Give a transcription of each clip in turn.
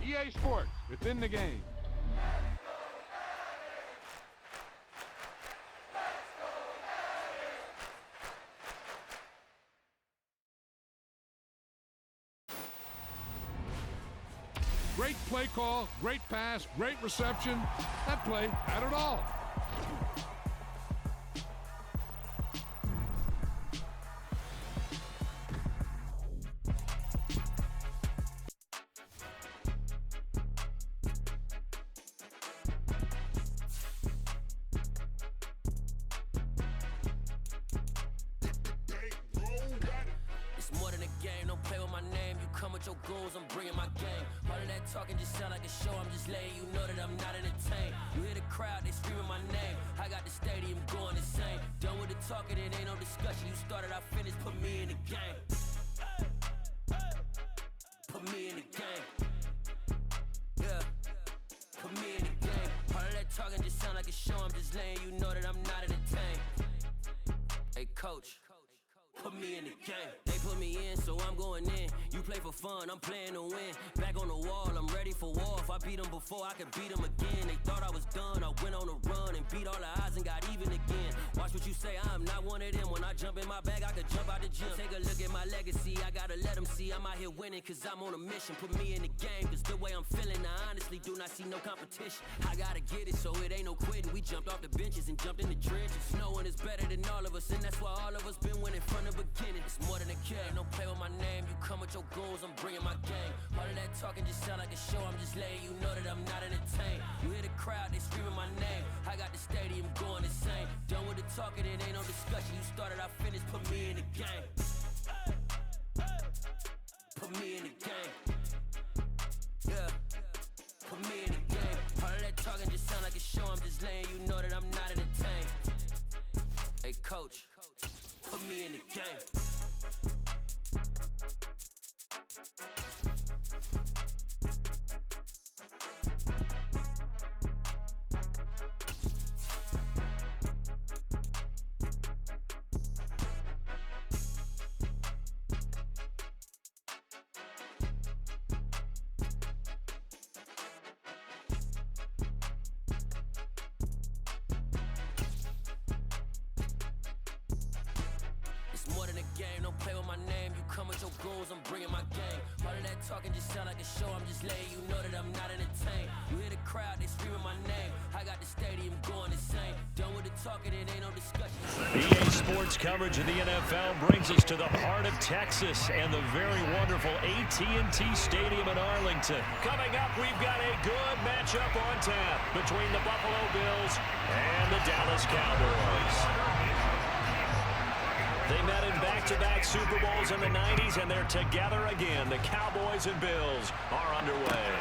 EA Sports, within the game. Great play call, great pass, great reception. That play had it all. It's more than a game, don't play with my name. You come with your goons, I'm bringing my game. All of that talking just sound like a show, I'm just letting you know that I'm not entertained. You hear the crowd, they screaming my name. I got the stadium going insane. Done with the talking, it ain't no discussion. You started, I finished, put me in the game. Put me in the game. Yeah, put me in the game. All of that talking just sound like a show, I'm just letting you know that I'm not entertained. Hey coach, put me in the game. They put me in, so I'm going in. You play for fun, I'm playing to win. Back on the wall, I'm ready for war. If I beat them before, I could beat them again. They thought I was done, I went on a run and beat all the odds and got even again. Watch what you say, I'm not one of them. When I jump in my bag, I could jump out the gym. Take a look at my legacy, I gotta let them see I'm out here winning, cause I'm on a mission. Put me in the game, cause the way I'm feeling, I honestly do not see no competition. I gotta get it, so it ain't no quitting. We jumped off the benches and jumped in the trenches. No one is better than all of us, and that's why all of us been winning from the beginning. It's more than a game, don't play with my name. You come with your goons, I'm bringing my game. All of that talking just sound like a show, I'm just letting you know that I'm not entertained. You hear the crowd, they screaming my name. I got the stadium going insane. Done with the talking, it ain't no discussion. You started, I finished, put me in the game. Put me in the game. Yeah, put me in the game. All of that talking just sound like a show, I'm just letting you know that I'm not entertained. Hey coach, put me in the game. More than a game, don't play with my name. You come with your goons, I'm bringing my game. All of that talking just sound like a show, I'm just letting you know that I'm not entertained. You hear the crowd, they screaming my name. I got the stadium going insane. Done with the talking, it ain't no discussion. EA Sports coverage of the NFL brings us to the heart of Texas and the very wonderful AT&T Stadium in Arlington. Coming up, we've got a good matchup on tap between the Buffalo Bills and the Dallas Cowboys. They met in back-to-back Super Bowls in the 90s, and they're together again. The Cowboys and Bills are underway.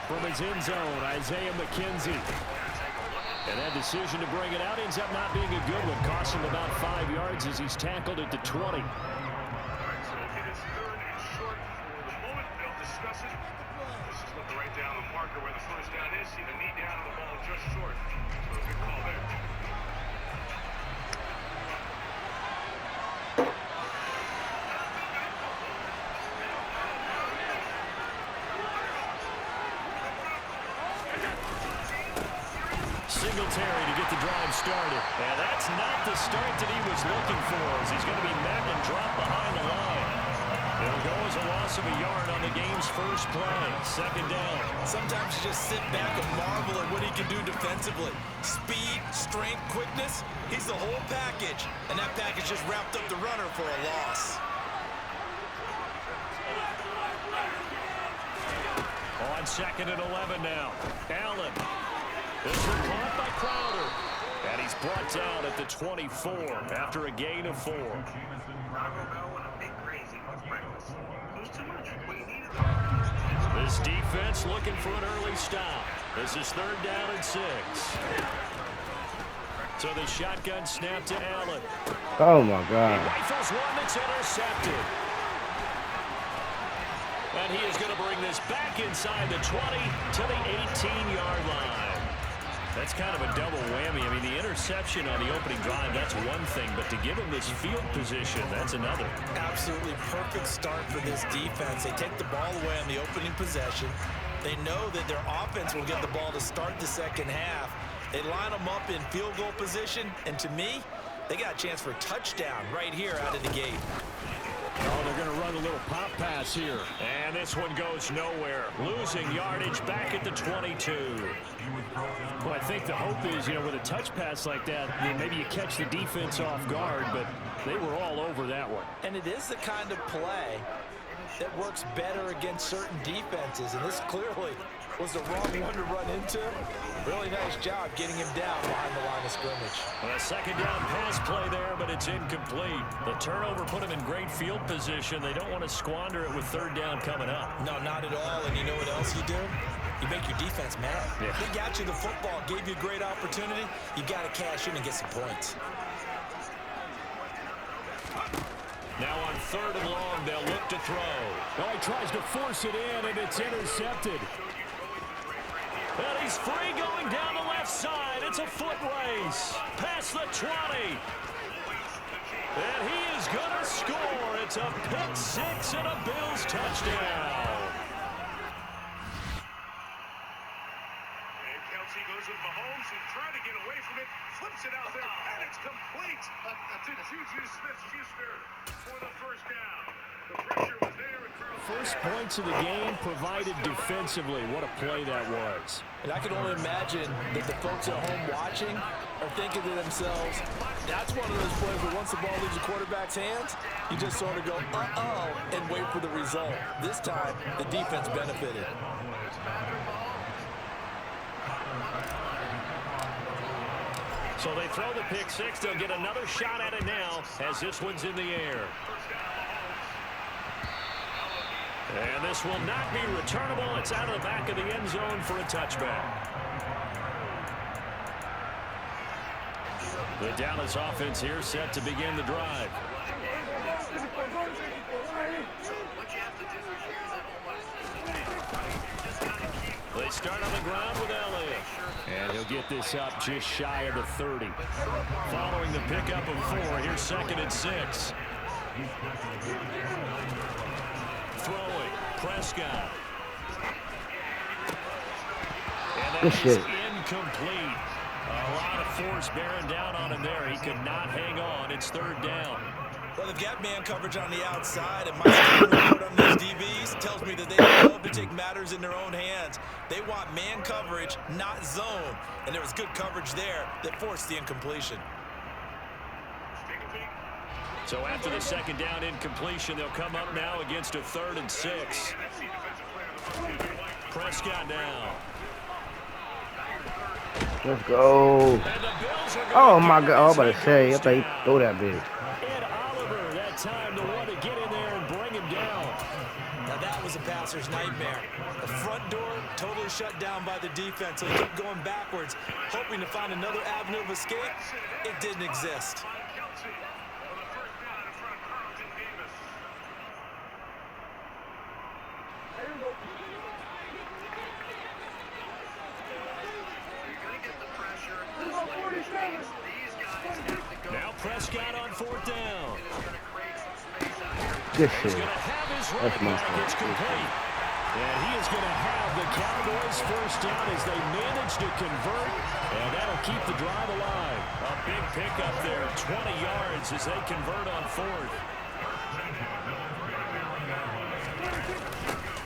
From his end zone, Isaiah McKenzie. And that decision to bring it out ends up not being a good one. Cost him about 5 yards as he's tackled at the 20. So it is third and short for the moment. They'll discuss it. This is looking right down the marker where the first down is. See the knee down on the ball just short. So a good call there. Singletary to get the drive started. And that's not the start that he was looking for, as he's going to be met and dropped behind the line. It'll go as a loss of a yard on the game's first play. Second down. Sometimes you just sit back and marvel at what he can do defensively. Speed, strength, quickness, he's the whole package. And that package just wrapped up the runner for a loss. On second and 11 now. Allen. This one caught by Crowder. And he's brought down at the 24 after a gain of 4. This defense looking for an early stop. This is third down and 6. So the shotgun snap to Allen. Oh my God. He rifles one that's intercepted. And he is going to bring this back inside the 20 to the 18-yard line. That's kind of a double whammy. I mean, the interception on the opening drive, that's one thing, but to give him this field position, that's another. Absolutely perfect start for this defense. They take the ball away on the opening possession. They know that their offense will get the ball to start the second half. They line them up in field goal position, and to me, they got a chance for a touchdown right here out of the gate. Oh, they're going to run a little pop pass here. And this one goes nowhere. Losing yardage back at the 22. Well, I think the hope is, with a touch pass like that, maybe you catch the defense off guard, but they were all over that one. And it is the kind of play that works better against certain defenses, and this clearly was the wrong one to run into. Really nice job getting him down behind the line of scrimmage. Well, a second down pass play there, but it's incomplete. The turnover put him in great field position. They don't want to squander it with third down coming up. No, not at all. And you know what else you do? You make your defense mad. Yeah. They got you the football, gave you a great opportunity. You got to cash in and get some points. Now on third and long, they'll look to throw. Oh, he tries to force it in, and it's intercepted. And he's free going down the left side. It's a foot race. Past the 20. And he is going to score. It's a pick six and a Bills touchdown. And Kelsey goes with Mahomes, who tried to get away from it, flips it out there, and it's complete to Juju Smith-Schuster for the first down. The pressure was there. First points of the game provided defensively. What a play that was. And I can only imagine that the folks at home watching are thinking to themselves, that's one of those plays where once the ball leaves the quarterback's hands, you just sort of go, uh-oh, and wait for the result. This time, the defense benefited. So they throw the pick six. They'll get another shot at it now as this one's in the air. And this will not be returnable. It's out of the back of the end zone for a touchback. The Dallas offense here set to begin the drive. They start on the ground with Elliott. And he'll get this up just shy of the 30. Following the pickup of 4, here's second and 6. Throwing, Prescott. And that is incomplete. A lot of force bearing down on him there. He could not hang on. It's third down. Well, they've got man coverage on the outside, and my scouting report on these DBs tells me that they love to take matters in their own hands. They want man coverage, not zone. And there was good coverage there that forced the incompletion. So after the second down incompletion, they'll come up now against a third and 6. Prescott now. Let's go. Oh, my God. I was about to say, I thought he threw that big. And Oliver, that time to want to get in there and bring him down. Now that was a passer's nightmare. The front door totally shut down by the defense. So he kept going backwards, hoping to find another avenue of escape. It didn't exist. Now Prescott on fourth down. Good shit. He's going to have his That's running my back. fault. It's complete. And he is going to have the Cowboys first down as they manage to convert, and that'll keep the drive alive. A big pickup there, 20 yards as they convert on fourth.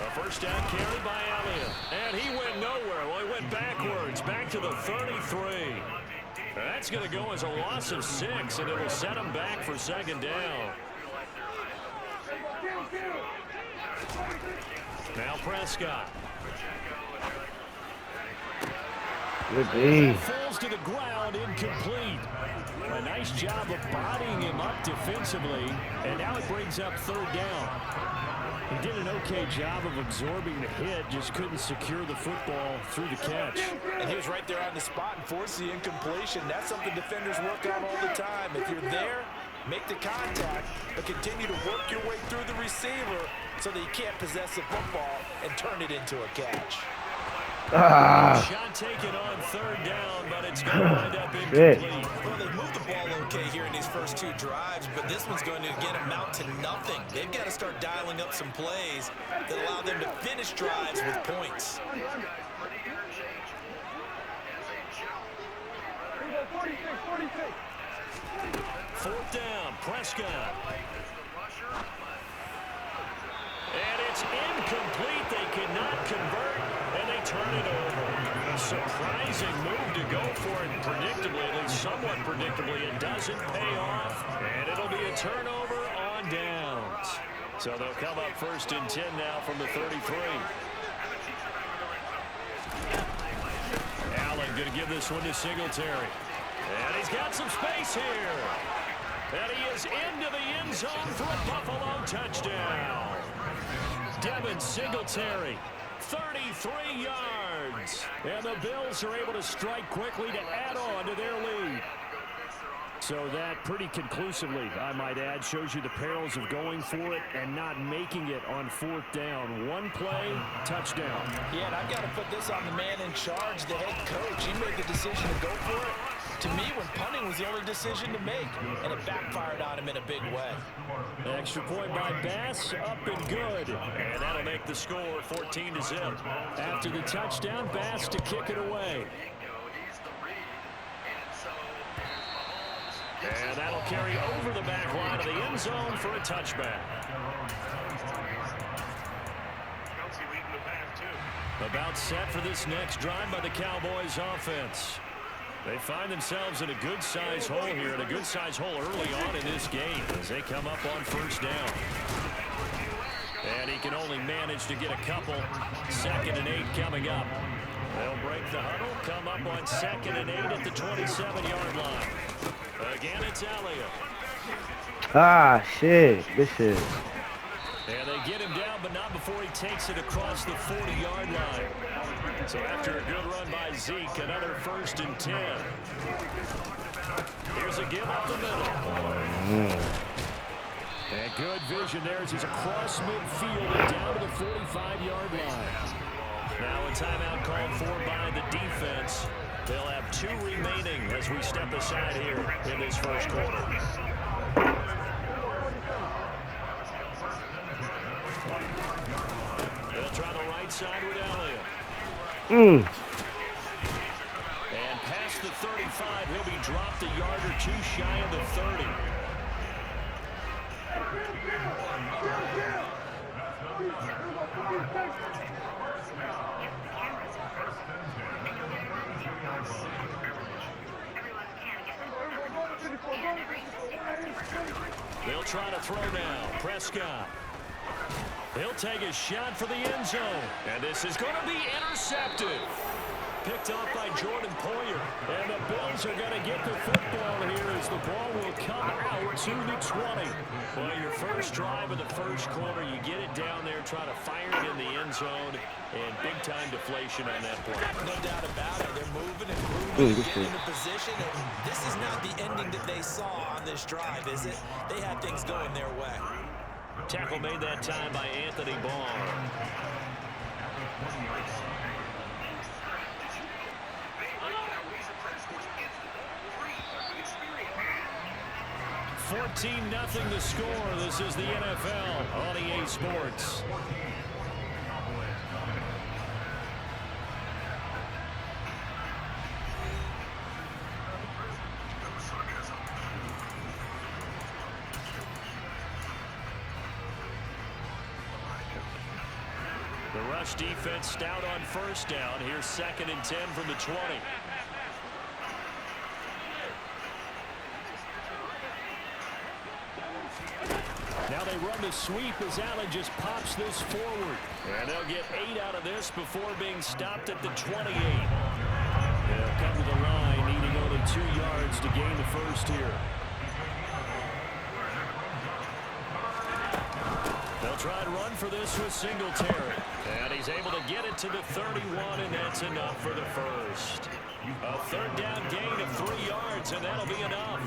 A first down carry by Elliott. And he went nowhere. Well, he went backwards, back to the 33. That's going to go as a loss of 6, and it will set him back for second down. Now Prescott. Good D. Falls to the ground, incomplete. A nice job of bodying him up defensively, and now it brings up third down. He did an okay job of absorbing the hit, just couldn't secure the football through the catch. And he was right there on the spot and forced the incompletion. That's something defenders work on all the time. If you're there, make the contact, but continue to work your way through the receiver so that you can't possess the football and turn it into a catch. Shot taken on third down, but it's going to wind up incomplete. Well, they moved the ball okay here in these first two drives, but this one's going to again amount to nothing. They've got to start dialing up some plays that allow them to finish drives with points. Fourth down, Prescott. And it's incomplete. They cannot convert, and they turn it over. A surprising move to go for it predictably, at least somewhat predictably. It doesn't pay off, and it'll be a turnover on downs. So they'll come up 1st and 10 now from the 33. Allen going to give this one to Singletary. And he's got some space here. And he is into the end zone for a Buffalo touchdown. Devin Singletary, 33 yards. And the Bills are able to strike quickly to add on to their lead. So that pretty conclusively, I might add, shows you the perils of going for it and not making it on 4th down. One play, touchdown. Yeah, and I've got to put this on the man in charge, the head coach. He made the decision to go for it. To me, when punting was the only decision to make, and it backfired on him in a big way. Extra point by Bass, up and good. And that'll make the score 14-0. After the touchdown, Bass to kick it away. And that'll carry over the back line of the end zone for a touchback. About set for this next drive by the Cowboys offense. They find themselves in a good-sized hole here, and a good-sized hole early on in this game as they come up on 1st down. And he can only manage to get a couple. 2nd and 8 coming up. They'll break the huddle, come up on 2nd and 8 at the 27-yard line. Again, it's Elliott. Shit. This is. And they get him down, but not before he takes it across the 40-yard line. So after a good run by Zeke, another 1st and 10. Here's a give up the middle. And good vision there as he's across midfield and down to the 45-yard line. Now a timeout called for by the defense. They'll have 2 remaining as we step aside here in this first quarter. They'll try the right side with Elliott. And past the 35, he'll be dropped a yard or 2 shy of the 30. They'll try to throw now. Prescott. He'll take a shot for the end zone. And this is going to be intercepted. Picked off by Jordan Poyer. And the Bills are going to get the football here as the ball will come out to the 20. Well, your first drive of the first quarter, you get it down there, try to fire it in the end zone, and big-time deflation on that play. No doubt about it. They're moving and moving, getting into position. And this is not the ending that they saw on this drive, is it? They had things going their way. Tackle made that time by Anthony Barr. 14-0 the score. This is the NFL on EA Sports. The rush defense stout on 1st down. Here's 2nd and 10 from the 20. Now they run the sweep as Allen just pops this forward. And they'll get 8 out of this before being stopped at the 28. They'll come to the line, needing only 2 yards to gain the first here. They'll try and run for this with Singletary. And he's able to get it to the 31, and that's enough for the first. A 3rd down gain of 3 yards, and that'll be enough.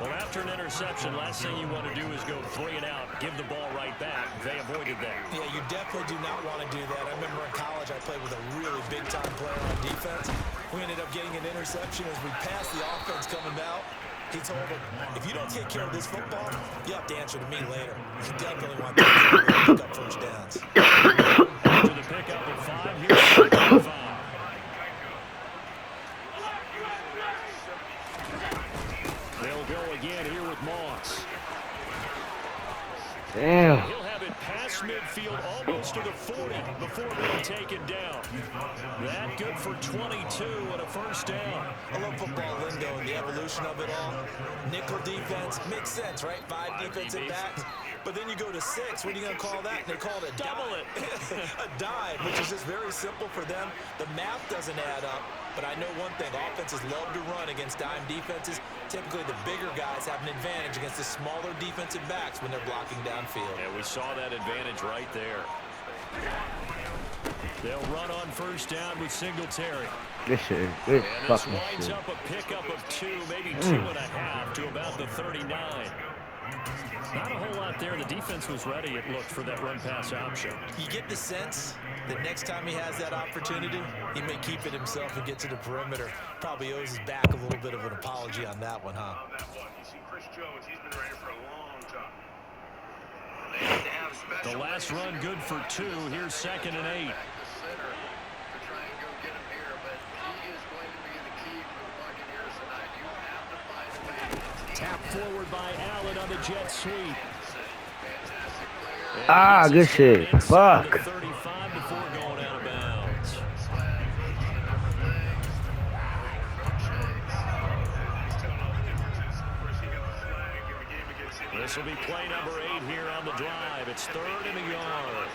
Well, after an interception, last thing you want to do is go 3 and out, give the ball right back. They avoided that. Yeah, you definitely do not want to do that. I remember in college I played with a really big-time player on defense. We ended up getting an interception as we passed the offense coming out. He told him, if you don't take care of this football, you have to answer to me later. You definitely want to pick up first downs. After the pickup of 5, here's 5. They'll go again here with Moss. Damn. He'll have it past midfield, almost to the 40 before being taken down. That good for 22 and a first down. I love football lingo and the evolution of it all. Nickel defense makes sense, right? 5 defensive backs. But then you go to 6. What are you going to call that? And they call it a double it. A dive, which is just very simple for them. The math doesn't add up. But I know one thing, offenses love to run against dime defenses. Typically, the bigger guys have an advantage against the smaller defensive backs when they're blocking downfield. Yeah, we saw that advantage right there. They'll run on first down with Singletary. This shit is good And this fucking winds shit. up a pickup of 2, maybe 2.5 to about the 39. Not a whole lot there. The defense was ready, it looked, for that run-pass option. You get the sense that next time he has that opportunity, he may keep it himself and get to the perimeter. Probably owes his back a little bit of an apology on that one, huh? You see Chris Jones, he's been ready for a long time. The last run good for 2. Here's 2nd and 8. Tap forward by Allen on the jet sweep. Ah, good shit. Fuck. 35 before going out of bounds. This will be play number 8 here on the drive. It's 3rd and a yard.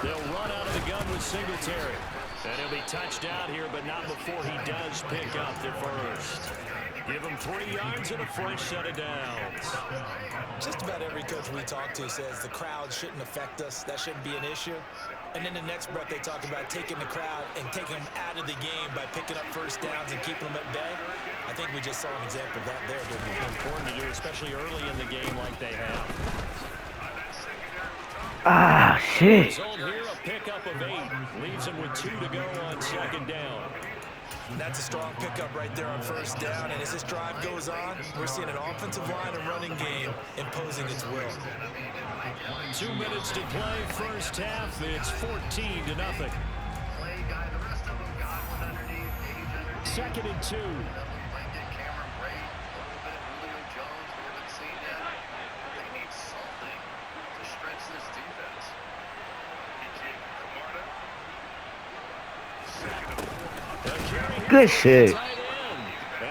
They'll run out of the gun with Singletary. And he'll be touched out here, but not before he does pick up the first. Give him 3 yards and a fresh set of downs. Just about every coach we talk to says the crowd shouldn't affect us. That shouldn't be an issue. And then the next breath they talk about taking the crowd and taking them out of the game by picking up first downs and keeping them at bay. I think we just saw an example of that there, didn't we? Important to do, especially early in the game like they have. Ah, shit. Result here, a pickup of 8. Leaves him with 2 to go on 2nd down. And that's a strong pickup right there on first down. And as this drive goes on, we're seeing an offensive line and running game imposing its will. 2 minutes to play, first half. It's 14-0. 2nd and 2. Good shit.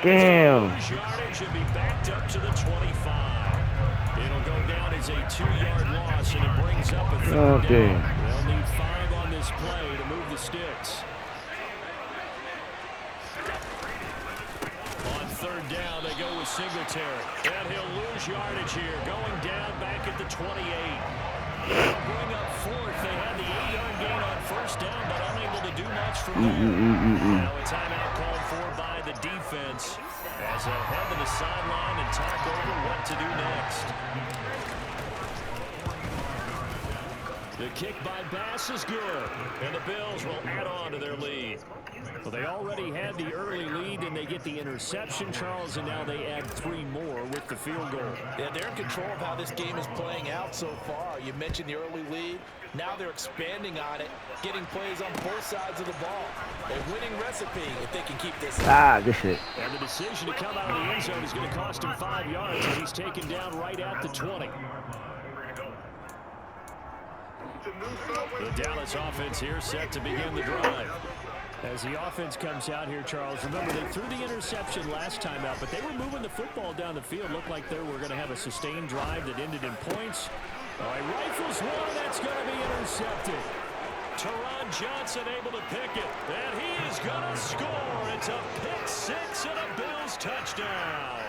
Damn. Should be backed up to the 25. It'll go down as a 2-yard loss, and it brings up a 3rd Okay. down. They'll need 5 on this play to move the sticks. On 3rd down, they go with Singletary. And he'll lose yardage here, going down back at the 28. They'll bring up 4th. They had the 8-yard gain on first down, but unable to do much from there. Now a timeout called for by the defense as they'll head to the sideline and talk over what to do next. The kick by Bass is good, and the Bills will add on to their lead. Well, they already had the early lead, and they get the interception, Charles, and now they add 3 more with the field goal. Yeah, they're in control of how this game is playing out so far. You mentioned the early lead. Now they're expanding on it, getting plays on both sides of the ball. A winning recipe if they can keep this up. Ah, good shit. And the decision to come out of the end zone is going to cost him 5 yards as he's taken down right at the 20. The Dallas offense here set to begin the drive. As the offense comes out here, Charles, remember they threw the interception last time out, but they were moving the football down the field. Looked like they were going to have a sustained drive that ended in points. All right, rifles one, that's going to be intercepted. Teron Johnson able to pick it, and he is going to score. It's a pick 6 and a Bills touchdown.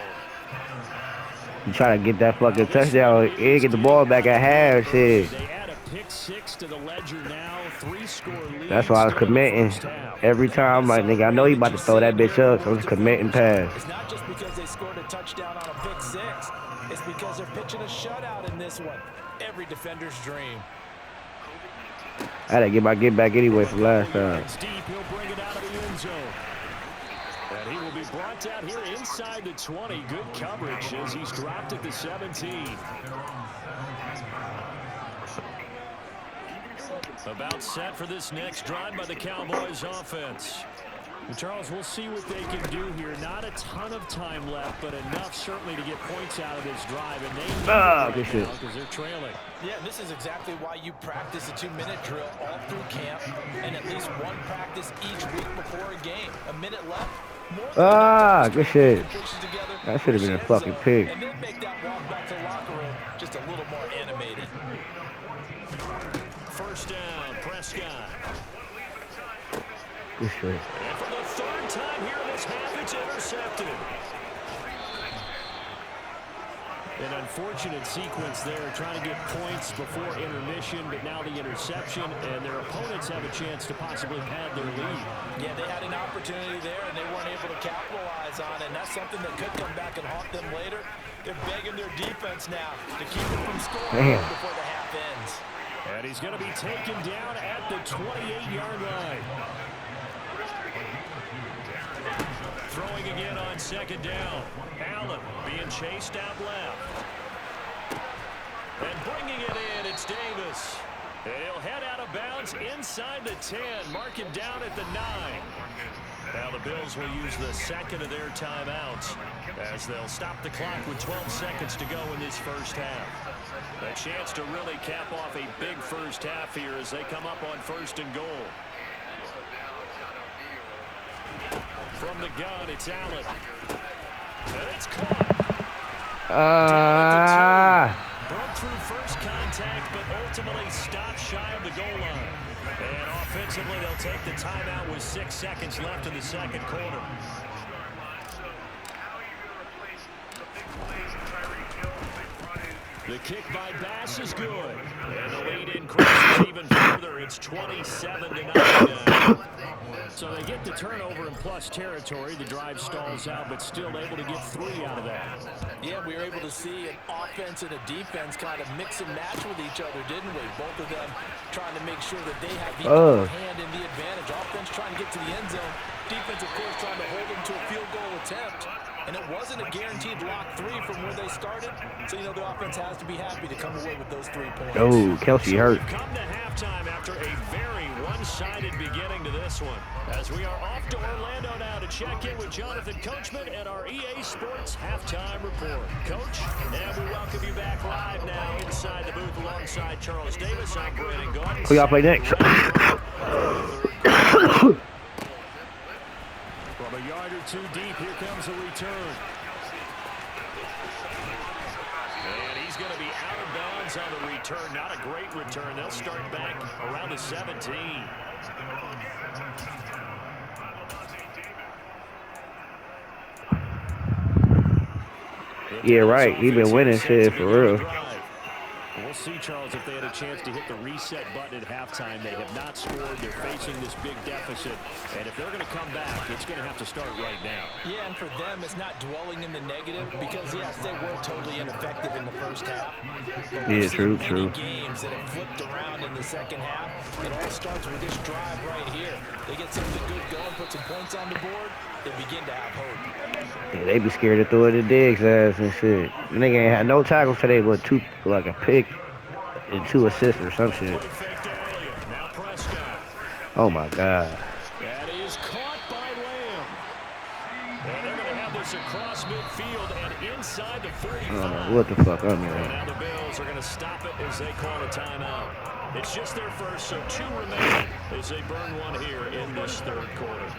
You try to get that fucking touchdown. You get the ball back at half. Shit. They add a pick six to the ledger now. 3-score lead. That's why I was committing every time. Like, nigga, I know you about to throw that bitch up, so I was committing pass. It's not just because they scored a touchdown on a pick six. It's because they're pitching a shutout in this one. Every defender's dream. I had to get my get back anyway from last time. It's deep. He'll bring it out of the end zone. And he will be brought down here inside the 20. Good coverage as he's dropped at the 17. About set for this next drive by the Cowboys offense. And Charles, we'll see what they can do here. Not a ton of time left, but enough certainly to get points out of this drive. And they need it right now because they're trailing. Yeah, this is exactly why you practice a 2-minute drill all through camp and at least one practice each week before a game. A minute left. Good shit. That should have been a fucking pick. And then make that walk back to the locker room just a little more animated. First down, Prescott. Good shit. And for the third time here in this half, it's intercepted. An unfortunate sequence there, trying to get points before intermission, but now the interception, and their opponents have a chance to possibly pad their lead. Yeah, they had an opportunity there, and they weren't able to capitalize on it, and that's something that could come back and haunt them later. They're begging their defense now to keep it from scoring before the half ends. And he's going to be taken down at the 28-yard line. Throwing again on second down. Allen being chased out left. And bringing it in, it's Davis. And he'll head out of bounds inside the 10. Mark him down at the 9. Now the Bills will use the second of their timeouts as they'll stop the clock with 12 seconds to go in this first half. A chance to really cap off a big first half here as they come up on first and goal. From the gun, it's Allen. And it's caught. Broke through first contact, but ultimately stopped shy of the goal line. And offensively, they'll take the timeout with 6 seconds left in the second quarter. The kick by Bass is good. And the lead increases even further. It's 27-9 now. So they get the turnover in plus territory. The drive stalls out, but still able to get 3 out of that. Yeah, we were able to see an offense and a defense kind of mix and match with each other, didn't we? Both of them trying to make sure that they have the upper hand and the advantage. Offense trying to get to the end zone. Defense, of course, trying to hold them to a field goal attempt. And it wasn't a guaranteed lock 3 from where they started. So, you know, the offense has to be happy to come away with those 3 points. Oh, Kelsey hurt. We've come to halftime after a very one-sided beginning to this one. As we are off to Orlando now to check in with Jonathan Coachman and our EA Sports Halftime Report. Coach, and we welcome you back live now inside the booth alongside Charles Davis. I'm Brandon Gordon. Who y'all play next? From a yard or 2 deep, here comes a return. And he's going to be out of bounds on the return. Not a great return. They'll start back around the 17. Yeah, right. He been winning shit for real. We'll see, Charles, if they had a chance to hit the reset button at halftime. They have not scored. They're facing this big deficit. And if they're going to come back, it's going to have to start right now. Yeah, and for them, it's not dwelling in the negative because, yes, they were totally ineffective in the first half. Yeah, true. Games that have flipped around in the second half. It all starts with this drive right here. They get something good going, put some points on the board. They begin to have hope. Yeah, they be scared to throw it at Diggs' ass and shit. The nigga ain't had no tackles today, but 2, like a pick and 2 assists or some shit. Oh my God. That is caught by Lamb. And they're going to have this across midfield and inside the 35. What the fuck I'm here. And now the Bills are going to stop it as they call a timeout. It's just their first, so 2 remaining as they burn one here in this third quarter.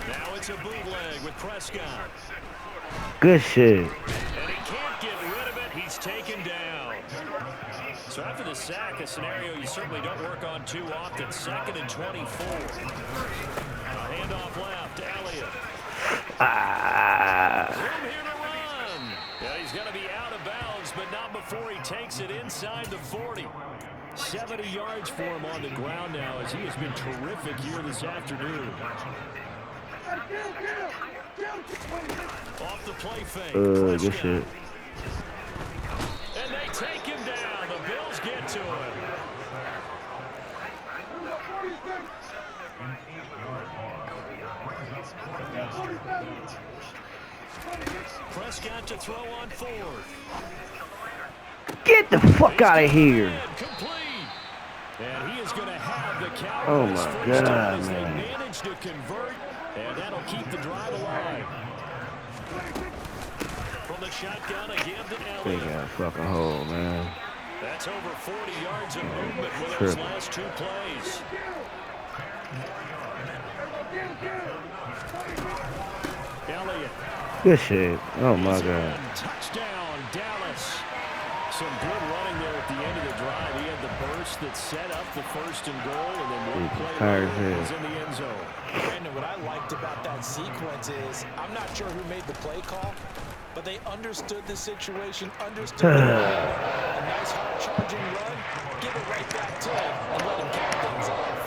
Now it's a bootleg with Prescott. Good shit. And he can't get rid of it. He's taken down. So after the sack, a scenario you certainly don't work on too often. 2nd and 24. A handoff left to Elliott. Room here to takes it inside the 40. 70 yards for him on the ground now as he has been terrific here this afternoon. Off the play fake. Good shit. And they take him down. The Bills get to him. Prescott to throw on 4th. Get the fuck out of here. Complete. And he is going to have the Cowboys. Oh my God, as they man. manage to convert, and that'll keep the drive alive. From the shotgun again to They Elliott. got a fucking hole, man. That's over 40 yards of movement with those last 2 plays. Elliott. Good shit. Oh my God. Touchdown, Dallas. Some good running there at the end of the drive. He had the burst that set up the 1st and goal, and then one play later was in the end zone. Brandon, what I liked about that sequence is, I'm not sure who made the play call, but they understood the situation, understood the a nice hard charging run, give it right back to him, and let him kick things off.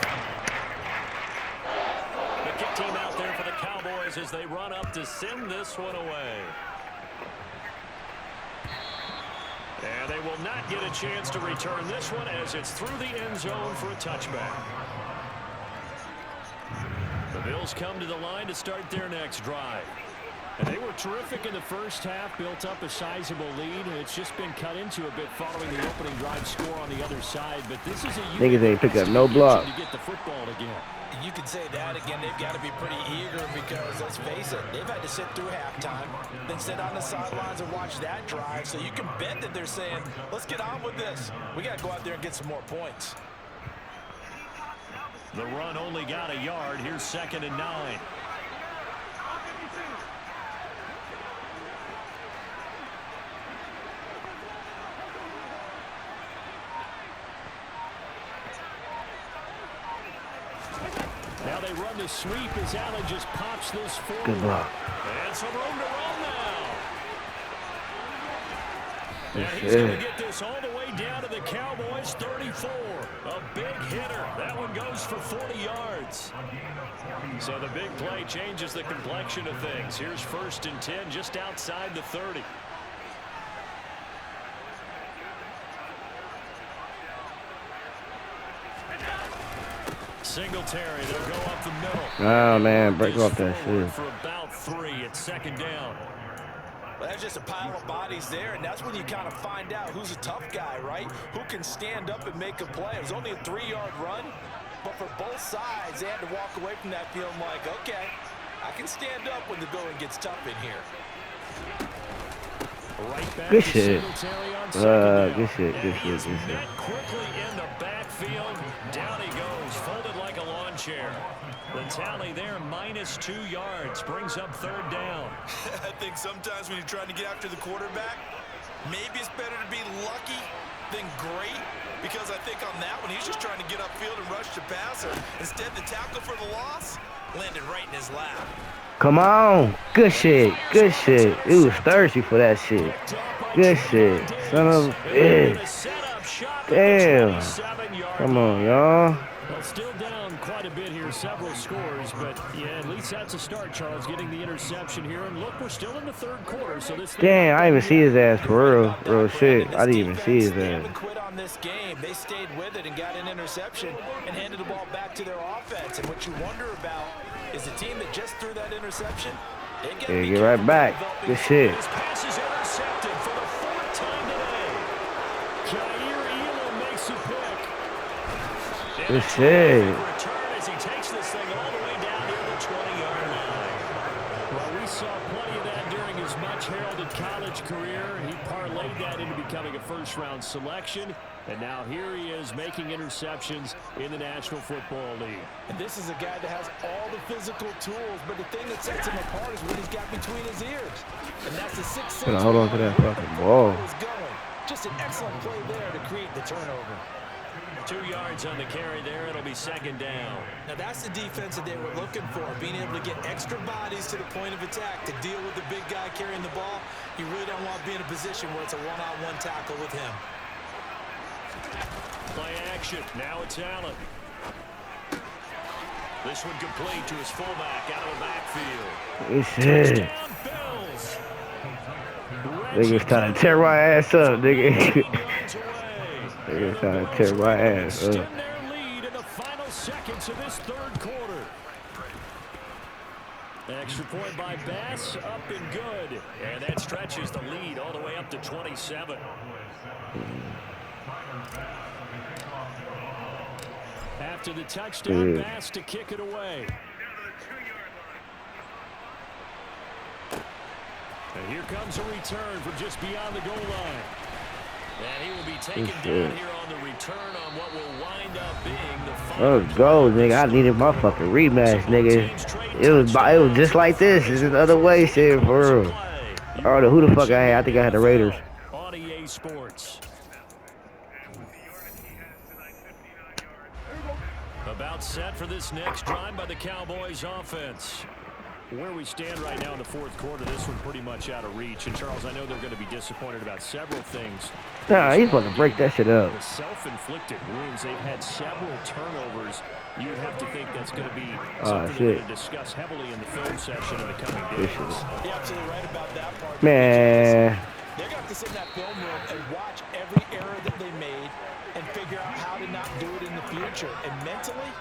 The kick team out there for the Cowboys as they run up to send this one away. And they will not get a chance to return this one as it's through the end zone for a touchback. The Bills come to the line to start their next drive. And they were terrific in the first half, built up a sizable lead. It's just been cut into a bit following the opening drive score on the other side. But this is a Niggas ain't pick up no block. to get the football again. You could say that again. They've got to be pretty eager because, let's face it, they've had to sit through halftime, then sit on the sidelines and watch that drive. So you can bet that they're saying, let's get on with this. We got to go out there and get some more points. The run only got a yard. Here's 2nd and 9. Now they run the sweep as Allen just pops this forward. Good block. And some room to run now. And he's going to get this all the way down to the Cowboys' 34. A big hitter. That one goes for 40 yards. So the big play changes the complexion of things. Here's 1st and 10 just outside the 30. Singletary, they'll go up the middle. Oh man, break off that shit. For about 3, it's 2nd down. Well, that's just a pile of bodies there, and that's when you kind of find out who's a tough guy, right? Who can stand up and make a play. It was only a 3-yard run, but for both sides, they had to walk away from that feeling like, okay, I can stand up when the going gets tough in here. Right back Good to shit. Singletary on 2nd down. Good shit. And he is met quickly in the backfield. Down he goes, folded like a lawn chair. The tally there, -2 yards, brings up 3rd down. I think sometimes when you're trying to get after the quarterback, maybe it's better to be lucky than great, because I think on that one, he's just trying to get upfield and rush the passer. Instead, the tackle for the loss landed right in his lap. Come on. Good shit. Good shit. He was thirsty for that shit. Good shit. Son of a bitch. Damn. Come on, y'all. Well, still down quite a bit here, several scores, but yeah, at least that's a start, Charles, getting the interception here. And look, we're still in the 3rd quarter, so this. Damn, I didn't even see his ass for real. Real shit. I didn't even see his They ass. haven't quit on this game. They stayed with it and got an interception and handed the ball back to their offense. And what you wonder about is the team that just threw that interception. They get right back. Good shit. His pass is intercepted for the 4th time today. Jair Elam makes a pick. Good shit. Return as he takes this thing all the way down near the 20-yard line. Well, we saw plenty of that during his much-heralded college career. He parlayed that into becoming a first-round selection. And now here he is making interceptions in the National Football League. And this is a guy that has all the physical tools, but the thing that sets him apart is what he's got between his ears. And that's the 6'6". Gonna hold on to that fucking ball. Just an excellent play there to create the turnover. 2 yards on the carry there. It'll be second down. Now, that's the defense that they were looking for, being able to get extra bodies to the point of attack to deal with the big guy carrying the ball. You really don't want to be in a position where it's a one-on-one tackle with him. Play action. Now it's Allen. This one complete to his fullback out of the backfield. Shit. Niggas trying to tear my ass up, nigga. Niggas trying to tear my ass up. Extend their lead in the final seconds of this third quarter. Extra point by Bass, up and good. And that stretches the lead all the way up to 27. After the touchdown, Bass to kick it away. And here comes a return from just beyond the goal line. And he will be taken down here on the return on what will wind up being the final. Oh, go, nigga. I needed my fucking rematch, nigga. It was just like this. It's just other way, shit, for real. I don't know who the fuck I had. I think I had the Raiders. On EA Sports. About set for this next drive by the Cowboys offense. Where we stand right now in the fourth quarter, this one pretty much out of reach. And, Charles, I know they're going to be disappointed about several things. Nah, he's supposed to break that shit up. The self-inflicted wounds, they've had several turnovers. You would have to think that's going to be something we're going to discuss heavily in the film session in the coming days. You're absolutely right about that part. Man. They're going to have to sit in that film room and watch every error that they made and figure out how to not do it in the future. And mentally,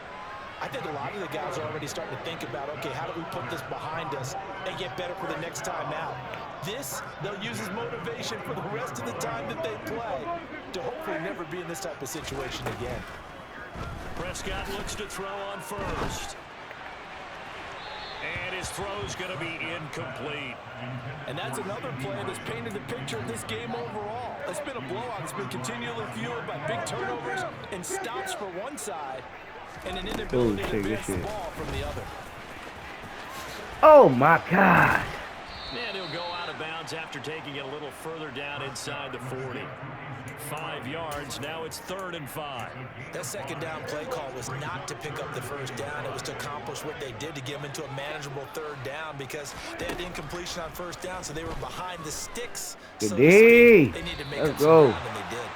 I think a lot of the guys are already starting to think about, okay, how do we put this behind us and get better for the next time out? This, they'll use as motivation for the rest of the time that they play to hopefully never be in this type of situation again. Prescott looks to throw on first. And his throw's going to be incomplete. And that's another play that's painted the picture of this game overall. It's been a blowout. It's been continually fueled by big turnovers and stops for one side and an inability to advance the ball from the other. Oh, my God. And he'll go out of bounds after taking it a little further down inside the 40. 5 yards. Now it's 3rd and 5. That second down play call was not to pick up the first down. It was to accomplish what they did to get them into a manageable 3rd down because they had incompletion on first down, so they were behind the sticks. So They needed to make Let's up go. some ground, and they did.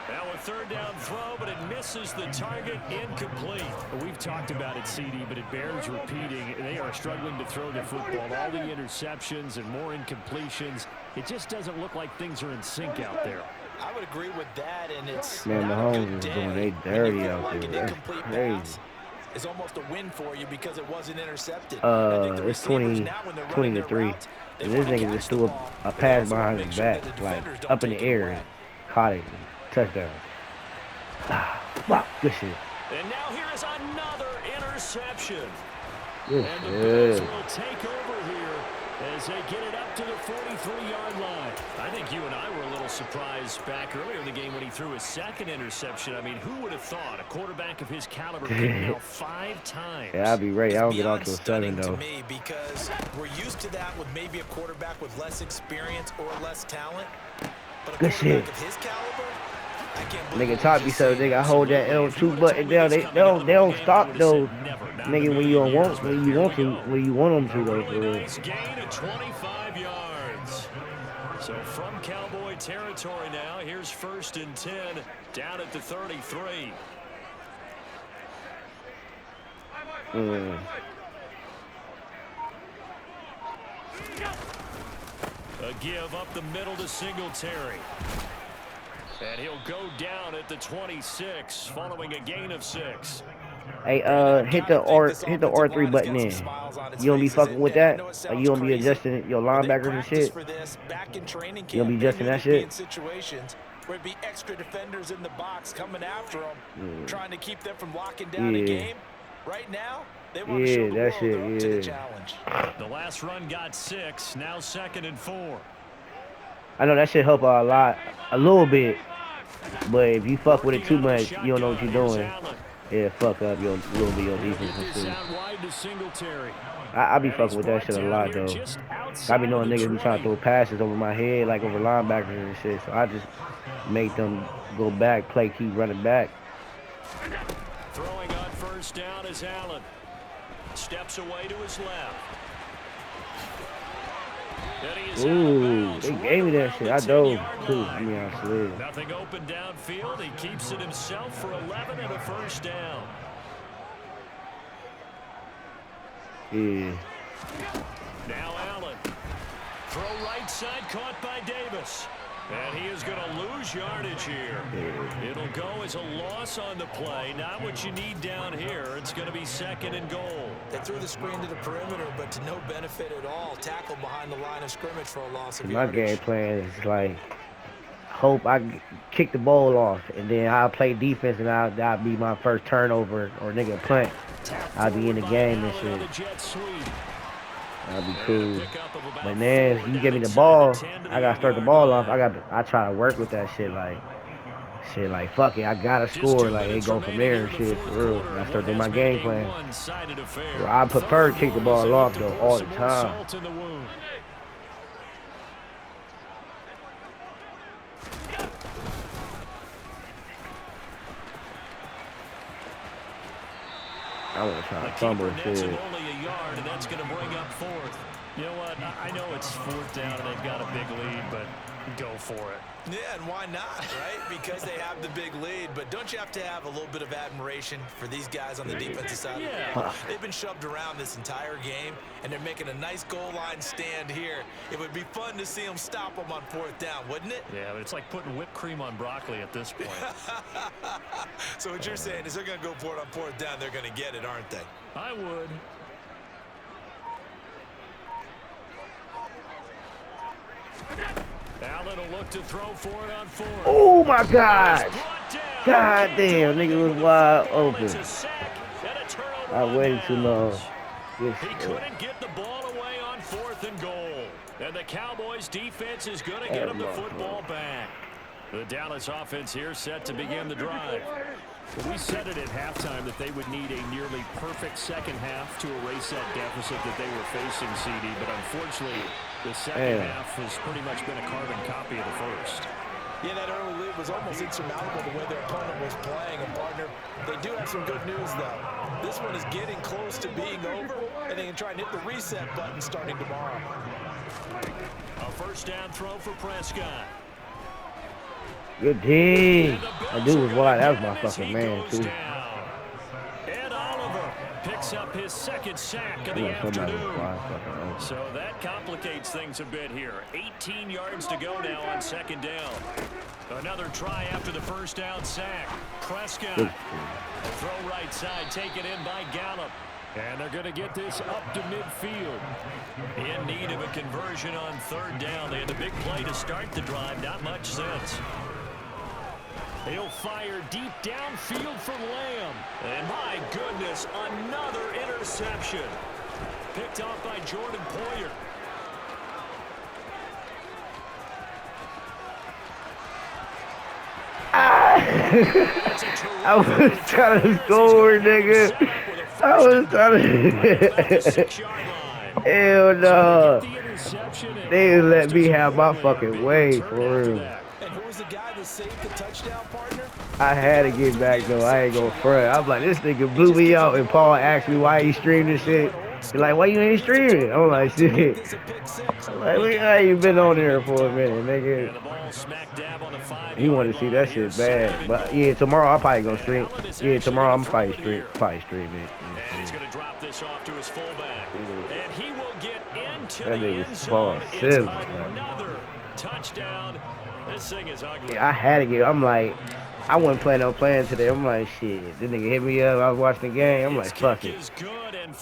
Now a 3rd down throw, but it misses the target, incomplete. We've talked about it, CD, but it bears repeating. They are struggling to throw the football. All the interceptions and more incompletions. It just doesn't look like things are in sync out there. I would agree with that, and it's Man, not a good Mahomes is day. doing they When dirty you feel out like there. an That's incomplete crazy. pass is almost a win for you because it wasn't intercepted. It's 20 to 3. And this nigga just threw a pass behind his back, like up in the air, and caught it. Touchdown. Wow, good shit. And now here is another interception. Good And the Bills shit. will take over here as they get it up to the 43-yard line. I think you and I were a little surprised back earlier in the game when he threw his 2nd interception. I mean, who would have thought a quarterback of his caliber came out 5 times? Yeah, I'll be ready. I don't get Beyond off to a 7 stunning though. to me because we're used to that with maybe a quarterback with less experience or less talent. But a Good quarterback shit. of his caliber, I can't believe Nigga taught me so, nigga. I hold that L2 button down. They don't stop though. Nigga, when you don't want, when you want them to though. For real. Nice gain of 25 yards. So from Cowboy territory now, here's 1st and 10 down at the 33. A give up the middle to Singletary. And he'll go down at the 26 following a gain of 6. Hey, hit the R3 button in. You don't be fucking with that? Or you don't be adjusting your linebackers and shit? You don't be adjusting that shit? Situations where it'd be extra defenders in the box coming after them, trying to keep them from locking down a game. Right now, they want to show the world they're up to the challenge. The last run got 6, now 2nd and 4. I know that shit help a lot, a little bit. But if you fuck with it too much, you don't know what you're doing. Yeah, fuck up your little bit your defense and shit. I be fucking with that shit a lot though. I be knowing niggas be trying to throw passes over my head, like over linebackers and shit. So I just make them go back, keep running back. Throwing on first down is Allen. Steps away to his left. Ooh, they gave me that shit. I dove too. I mean, I slid. Nothing open downfield. He keeps it himself for 11 and a first down. Yeah. Now Allen. Throw right side caught by Davis. And he is going to lose yardage here. It'll go as a loss on the play. Not what you need down here. It's going to be 2nd and goal. They threw the screen to the perimeter, but to no benefit at all. Tackle behind the line of scrimmage for a loss of My yardage. game plan is like, hope I kick the ball off, and then I'll play defense, and that'll be my first turnover or nigga punt. I'll be in the game and shit. That'll be cool. But then you give me the ball, I gotta start the ball off. I try to work with that shit like fuck it, I gotta score. Like it go from there and shit for real. And I start doing my game plan. Well, I prefer to kick the ball off though all the time. I want to try to fumble shit. Only a yard, and that's going to bring up 4th. You know what? I know it's 4th down and they've got a big lead, but go for it. Yeah, and why not, right? Because they have the big lead. But don't you have to have a little bit of admiration for these guys on the defensive side? Yeah. They've been shoved around this entire game, and they're making a nice goal line stand here. It would be fun to see them stop them on 4th down, wouldn't it? Yeah, but it's like putting whipped cream on broccoli at this point. So what you're saying is they're going to go for it on 4th down. They're going to get it, aren't they? I would. Allen will look to throw for it on 4th. Oh my God! God damn, nigga was wide open. I waited too long. He couldn't get the ball away on 4th and goal. And the Cowboys defense is going to get him the football back. The Dallas offense here set to begin the drive. Well, we said it at halftime that they would need a nearly perfect second half to erase that deficit that they were facing, CD. But unfortunately, the second half has pretty much been a carbon copy of the first. Yeah, that early lead was almost insurmountable the way their opponent was playing. And, partner, they do have some good news, though. This one is getting close to being over, and they can try and hit the reset button starting tomorrow. A first down throw for Prescott. Good D. That dude was wide. That was my fucking man, too. Ed Oliver picks up his 2nd sack of the afternoon. So that complicates things a bit here. 18 yards to go now on 2nd down. Another try after the first down sack. Prescott. Throw right side, taken in by Gallup. And they're going to get this up to midfield. In need of a conversion on 3rd down. They had a big play to start the drive. Not much since. He'll fire deep downfield for Lamb. And my goodness, another interception. Picked off by Jordan Poyer. I was trying to score, nigga. I was trying to... Hell no. They didn't let me have my fucking way, for real. And who was the guy that saved the touchdown, partner? I had to get back, though. I ain't gonna front. I'm like, this nigga blew me out, and Paul asked me why he streamed this shit. He's like, why you ain't streaming? I'm like, shit. I'm like, look how you been on there for a minute, nigga. He wanted to see that shit bad. But yeah, tomorrow I'll probably go stream. Yeah, tomorrow I'm probably stream it. And he's gonna drop this off to his fullback. And he will get into That the nigga's end zone. Paul It's Sims, another touchdown. This thing is ugly. Yeah, I had to get. I'm like, I wasn't planning on playing today. I'm like, shit. This nigga hit me up. I was watching the game. I'm like, fuck it.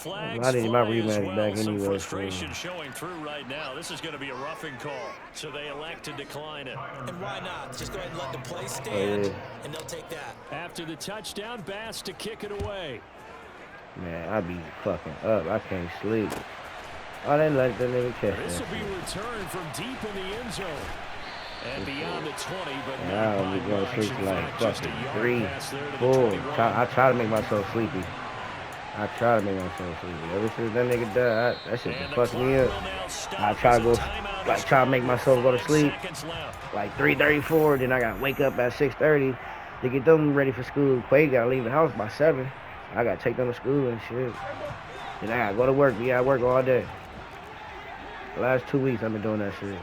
I need my rematch back anyway. Frustration showing through right now. This is going to be a roughing call, so they elect to decline it. And why not? Just go ahead and let the play stand, and they'll take that. After the touchdown, Bass to kick it away. Man, I be fucking up. I can't sleep. I didn't let that nigga catch This that. will be returned from deep in the end zone. And beyond the 20, but Now not we by going much. to sleep In like fact, just a fucking yard 3, pass there to the 4. 21. I try to make myself sleepy. I try to make myself sleepy. Ever since that nigga died, that shit been fucking me up. I try to go, like, try to make myself go to sleep. Like 3:34, then I gotta wake up at 6:30. to get them ready for school. Quay gotta leave the house by 7. I gotta take them to school and shit. Then I gotta go to work. Be at work all day. The last 2 weeks I've been doing that shit.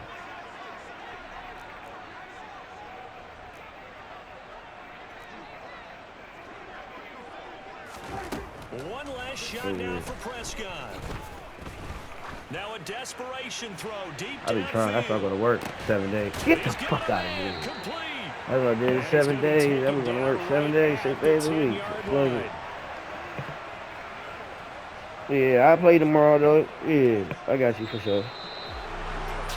One last shot now for Prescott. Now a desperation throw deep I be trying. That's why I go to work 7 days. Get the fuck out of here. Complete. That's what I did 7 days. I'm gonna work 7 days, 6 days a week. Love it. Yeah, I play tomorrow though. Yeah, I got you for sure.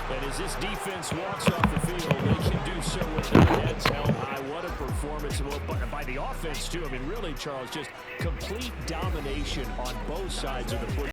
And as this defense walks off the field, they can do so with their heads held high. What a performance by the offense too. I mean, really, Charles, just complete domination on both sides of the football.